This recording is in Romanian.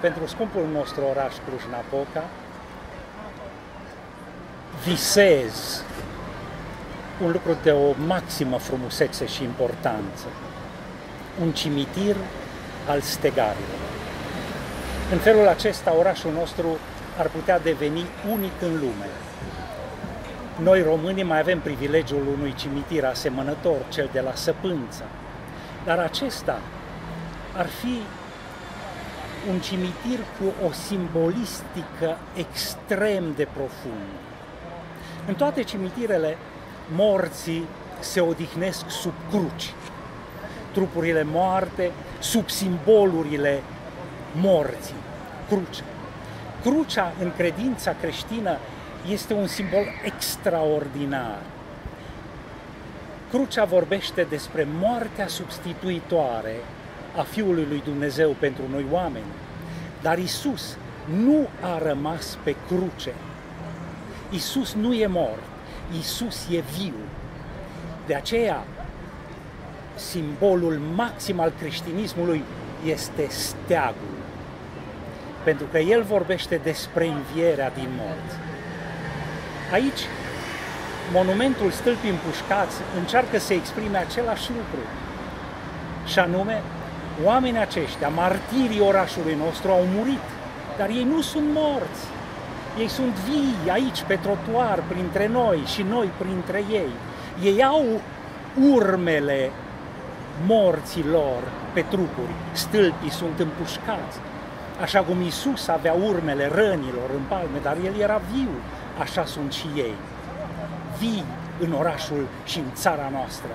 pentru scumpul nostru oraș Cluj-Napoca, visez un lucru de o maximă frumusețe și importanță, un cimitir al stegarilor. În felul acesta, orașul nostru ar putea deveni unic în lume. Noi, românii, mai avem privilegiul unui cimitir asemănător, cel de la Săpânța, dar acesta ar fi un cimitir cu o simbolistică extrem de profundă. În toate cimitirele, morții se odihnesc sub cruci, trupurile moarte sub simbolurile morții, crucea. Crucea, în credința creștină, este un simbol extraordinar. Crucea vorbește despre moartea substituitoare a Fiului lui Dumnezeu pentru noi oameni, dar Iisus nu a rămas pe cruce. Iisus nu e mort, Iisus e viu. De aceea, simbolul maxim al creștinismului este steagul, pentru că el vorbește despre învierea din morți. Aici, monumentul Stâlpii Împușcați încearcă să exprime același lucru, și anume, oamenii aceștia, martirii orașului nostru, au murit, dar ei nu sunt morți. Ei sunt vii aici, pe trotuar, printre noi și noi printre ei. Ei au urmele morților pe trupuri. Stâlpii sunt împușcați. Așa cum Iisus avea urmele rănilor în palme, dar El era viu, așa sunt și ei. Vii în orașul și în țara noastră.